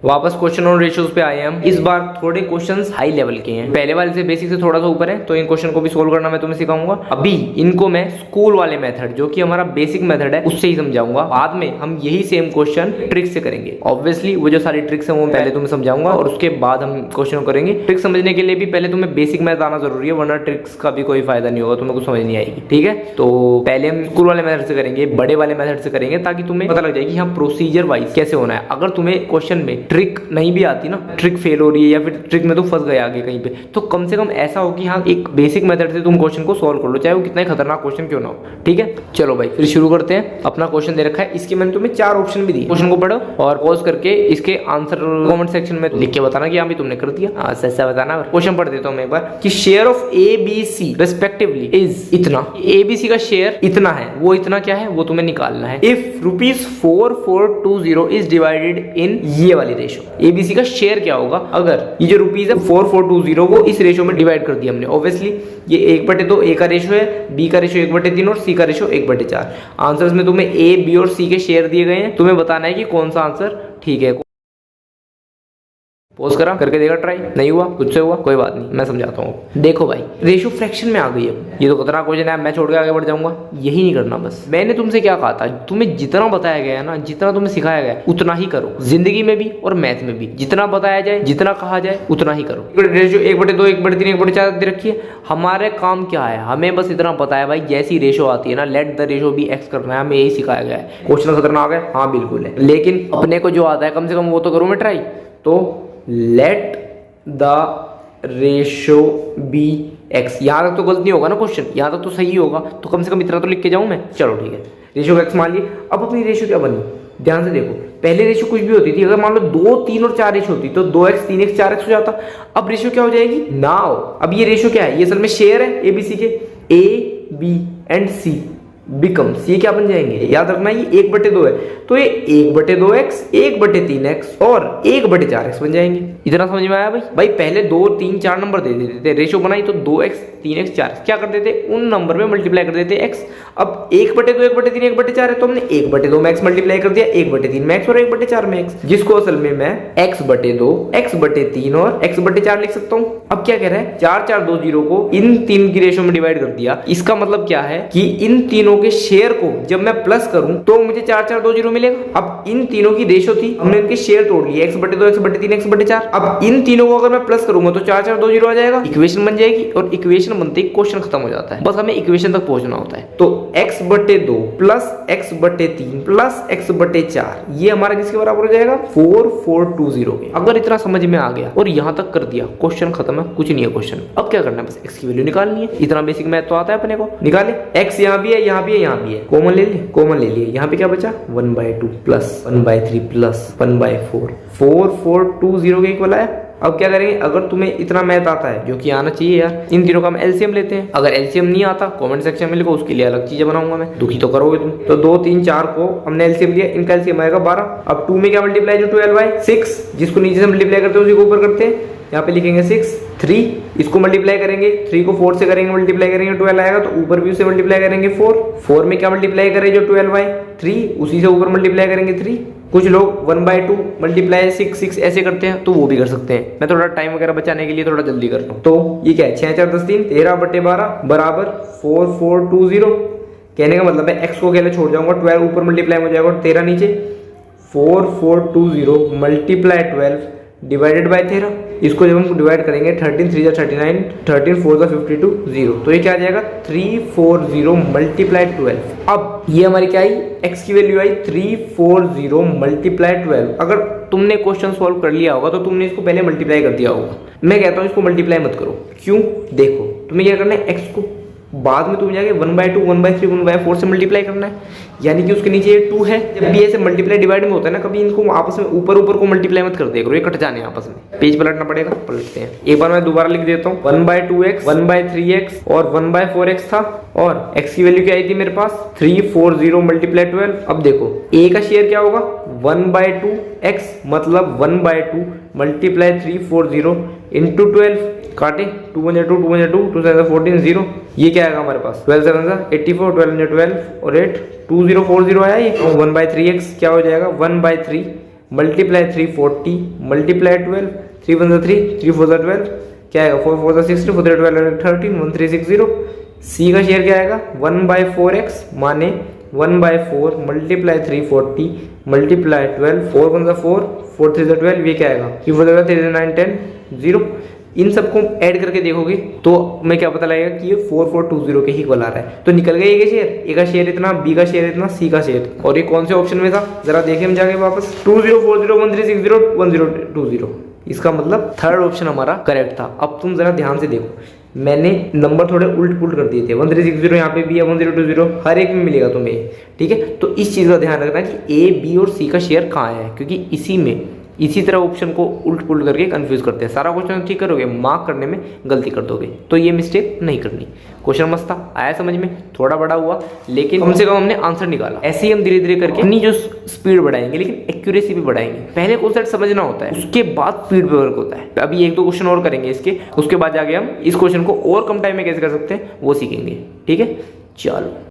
वापस क्वेश्चन और रेशियोज पे आए हम। इस बार थोड़े क्वेश्चंस हाई लेवल के हैं, पहले वाले से बेसिक से थोड़ा सा ऊपर है, तो इन क्वेश्चन को भी सोल्व करना मैं तुम्हें सिखाऊंगा। अभी इनको मैं स्कूल वाले मेथड जो कि हमारा बेसिक मेथड है उससे ही समझाऊंगा। बाद में हम यही सेम क्वेश्चन ट्रिक से करेंगे। ऑब्वियसली वो जो सारी ट्रिक्स है वो पहले तुम्हें समझाऊंगा और उसके बाद हम क्वेश्चन करेंगे। ट्रिक समझने के लिए भी पहले तुम्हें बेसिक मैथ आना जरूरी है, वरना ट्रिक्स का भी कोई फायदा नहीं होगा, तुम्हें कुछ समझ नहीं आएगी। ठीक है, तो पहले हम स्कूल वाले मेथड से करेंगे, बड़े वाले मेथड से करेंगे, ताकि तुम्हें पता लग जाए कि हाँ प्रोसीजर वाइज कैसे होना है। अगर तुम्हें क्वेश्चन में ट्रिक नहीं भी आती ना, ट्रिक फेल हो रही है या फिर ट्रिक में तो फंस गए आगे कहीं पे, तो कम से कम ऐसा हो कि हाँ एक बेसिक मेथड से तुम क्वेश्चन को सॉल्व कर लो, चाहे वो कितना ही खतरनाक क्वेश्चन क्यों ना हो। ठीक है, चलो भाई फिर शुरू करते हैं। अपना क्वेश्चन दे रखा है, इसके मैंने तुम्हें 4 ऑप्शन भी दिए। क्वेश्चन को पढ़ो और पॉज करके इसके आंसर कमेंट सेक्शन में लिख के बताना कि हाँ भी तुमने कर दिया, ऐसा बताना। क्वेश्चन पढ़ देता हूँ मैं एक बार कि share of A B C respectively is इतना। ए बी सी का शेयर इतना है, वो इतना क्या है वो तुम्हें निकालना है। इफ ₹4420 इज डिवाइडेड इन ये वाली रेशो, ए बी सी का शेयर क्या होगा अगर ये जो रुपीज है 4420 को इस रेशो में डिवाइड कर दिया हमने। ऑब्वियसली ये 1/2 ए का रेशो है, बी का रेशो 1/3 और सी का रेशो 1/4। आंसर्स में तुम्हें ए बी और सी के शेयर दिए गए हैं, तुम्हें बताना है कि कौन सा आंसर ठीक है। पोज करा करके देखा, ट्राई नहीं हुआ, कुछ से हुआ कोई बात नहीं, मैं समझाता हूँ। देखो भाई रेशो फ्रैक्शन में आ गई है, ये तो खतरनाक क्वेश्चन है, मैं छोड़ के आगे बढ़ जाऊंगा। यही नहीं करना बस। मैंने तुमसे क्या कहा था, तुम्हें जितना बताया गया है ना, जितना तुम्हें सिखाया गया है उतना ही करो, जिंदगी में भी और मैथ में भी। जितना बताया जाए, जितना कहा जाए उतना ही करो। रेशो 1/2, 1/3, 1/4 दे रखी है। हमारे काम क्या है, हमें बस इतना पता है भाई जैसी रेशो आती है ना, let the ratio be x करना है, हमें यही सिखाया गया है। क्वेश्चन खतरनाक है, हाँ बिल्कुल है, लेकिन अपने को जो आता है कम से कम वो तो करो मैं ट्राई। तो let the ratio be x, यहाँ तक तो गलत नहीं होगा ना क्वेश्चन, यहाँ तक तो सही होगा, तो कम से कम इतना तो लिख के जाऊँ मैं। चलो ठीक है, रेशो एक्स मान लिए। अब अपनी रेशो क्या बनी, ध्यान से देखो। पहले रेशो कुछ भी होती थी, अगर मान लो 2, 3 और 4 रेशो होती तो 2x, 3x, 4x हो जाता। अब रेशो क्या हो जाएगी नाउ, अब ये रेशो क्या है, ये असल में शेयर है ए बी सी के। A B and C becomes, ये क्या बन जाएंगे, याद रखना ये 1/2 है, तो ये 1/2x, 1/3x और 1/4x बन जाएंगे। इतना समझ में आया भाई। भाई पहले 2, 3, 4 नंबर दे देते थे, रेशो बनाई तो 2x, 3x, 4x, क्या करते थे उन नंबर में मल्टीप्लाई कर देते x। अब 1/2, 1/3, 1/4 है, तो हमने 1/2 में x मल्टीप्लाई कर दिया, 1/3 में x और 1/4 में x, जिसको असल में मैं x/2, x/3 और x/4 लिख सकता हूँ। अब क्या कह रहा है, 4420 को इन 3 की रेशो में डिवाइड कर दिया। इसका मतलब क्या है कि इन तीनों के शेयर को जब मैं प्लस करूं तो मुझे 4420 मिलेगा। अब इन तीनों की रेशो थी, हमने इनके शेयर तोड़ लिए, x/2, x/3, x/4। अब इन तीनों को अगर मैं प्लस करूंगा तो 4420 आ जाएगा, इक्वेशन बन जाएगी, और इक्वेशन बनते ही क्वेश्चन खत्म हो जाता है। बस हमें इक्वेशन तक पहुंचना होता है। तो x/2 plus x/3 plus x/4 ये हमारा किसके बराबर हो जाएगा, 4420 के। अगर इतना समझ में आ गया और यहां तक कर दिया, क्वेश्चन खत्म है, कुछ नहीं है क्वेश्चन। अब क्या करना है, बस x की वैल्यू निकालनी है। इतना बेसिक मैथ तो आता है अपने को। निकाले, x यहाँ भी है, यहाँ भी है, यहाँ भी है, कॉमन ले लिए, कॉमन ले लिए। यहाँ पे क्या बचा, 1/2 प्लस 1/3 प्लस 1/4, 4420 के इक्वल आया। अब क्या करेंगे, अगर तुम्हें इतना मैथ आता है, जो कि आना चाहिए यार, इन तीनों का हम एलसीएम लेते हैं। अगर एलसीएम नहीं आता कमेंट सेक्शन में लिखो, उसके लिए अलग चीजें बनाऊंगा मैं, दुखी तो करोगे तुम। तो 2, 3, 4 को हमने एलसीएम लिया, इनका एलसीएम आएगा 12। अब 2 में क्या मल्टीप्लाई, जो 12/6, जिसको नीचे से मल्टीप्लाई करते हैं उसी को ऊपर करते हैं, यहाँ पे लिखेंगे 6। 3 इसको मल्टीप्लाई करेंगे, 3 को 4 से करेंगे, मल्टीप्लाई करेंगे 12 आएगा, तो ऊपर भी उसे मल्टीप्लाई करेंगे 4। 4 में क्या मल्टीप्लाई करें, जो 12/3, उसी से ऊपर मल्टीप्लाई करेंगे 3। कुछ लोग 1/2 मल्टीप्लाई 6 ऐसे करते हैं, तो वो भी कर सकते हैं। मैं थोड़ा टाइम वगैरह बचाने के लिए थोड़ा जल्दी कर रहा हूँ। तो ये क्या है, 6 4 10 3, 13/12 बराबर 4420। कहने का मतलब है x को अकेले छोड़ जाऊंगा, 12 ऊपर मल्टीप्लाई हो जाएगा और 13 नीचे। 4420 मल्टीप्लाई 12 डिवाइडेड बाय 13। इसको जब हम डिवाइड करेंगे, 13 3 39, 13 4 52 0, तो ये क्या आ जाएगा, 340 मल्टीप्लाई 12। अब ये हमारी क्या आई, x की वैल्यू आई 340 मल्टीप्लाई 12। अगर तुमने क्वेश्चन सॉल्व कर लिया होगा तो तुमने इसको पहले मल्टीप्लाई कर दिया होगा। मैं कहता हूँ इसको मल्टीप्लाई मत करो। क्यों, देखो तुम्हें क्या करना है, x को बाद में तुम जाके 1/2, 1/3, 1/4 से मल्टीप्लाई करना है, यानी कि उसके नीचे 2 है। जब भी ऐसे मल्टीप्लाई डिवाइड में होता है ना, कभी इनको आपस में ऊपर को मल्टीप्लाई मत कर दिया करो, ये कट जाने आपस में। पेज पलटना पड़ेगा, पलटते हैं। एक बार मैं दोबारा लिख देता हूँ, 1/2x, 1/3x और 1/4x था, और x की वैल्यू क्या आई थी मेरे पास, 340 मल्टीप्लाई 12। अब देखो a का शेयर क्या होगा, 1/2x, मतलब 1/2 मल्टीप्लाई 340 इंटू 12, काटे 2 1 2 2 1 2 2 7 14 0। ये क्या आएगा हमारे पास, 12 7 84, 12 12 और 8 2040 आया। ये 1/3x क्या हो जाएगा, 1/3 मल्टीप्लाई 340 मल्टीप्लाई 12, 3 1 3, 3 4 12, क्या आएगा 4 4 16, 4 12 13, 1360। सी का शेयर क्या आएगा 1/4x माने 1/4 मल्टीप्लाई 340 मल्टीप्लाई 12, 4 1 4, 4 3 12, ये क्या आएगा 3 4 3 9 10 0। इन सबको ऐड करके देखोगे तो मैं क्या पता लगेगा कि ये 4420 के ही इक्वल आ रहा है। तो निकल गया ये शेयर, ए का शेयर इतना, बी का शेयर इतना, सी का शेयर। और ये कौन से ऑप्शन में था जरा देखें हम जाके वापस 204013601020। इसका मतलब थर्ड ऑप्शन हमारा करेक्ट था। अब तुम जरा ध्यान से देखो, मैंने नंबर थोड़े उल्ट पुल्ट कर दिए थे। 1360 यहाँ पे भी है, 1020 हर एक में मिलेगा तुम्हें, ठीक है। तो इस चीज़ का ध्यान रखना कि ए बी और सी का शेयर कहाँ है, क्योंकि इसी तरह ऑप्शन को उल्ट पुल्ट करके कंफ्यूज करते हैं। सारा क्वेश्चन ठीक करोगे, मार्क करने में गलती कर दोगे, तो ये मिस्टेक नहीं करनी। क्वेश्चन मस्त था, आया समझ में, थोड़ा बड़ा हुआ लेकिन कम से कम हमने आंसर निकाला। ऐसे ही हम धीरे धीरे करके अपनी जो स्पीड बढ़ाएंगे लेकिन एक्यूरेसी भी बढ़ाएंगे। पहले कॉन्सेप्ट समझना होता है, उसके बाद स्पीड पे वर्क होता है। अभी एक दो क्वेश्चन और करेंगे इसके, उसके बाद जाके हम इस क्वेश्चन को और कम टाइम में कैसे कर सकते हैं वो सीखेंगे, ठीक है। चलो।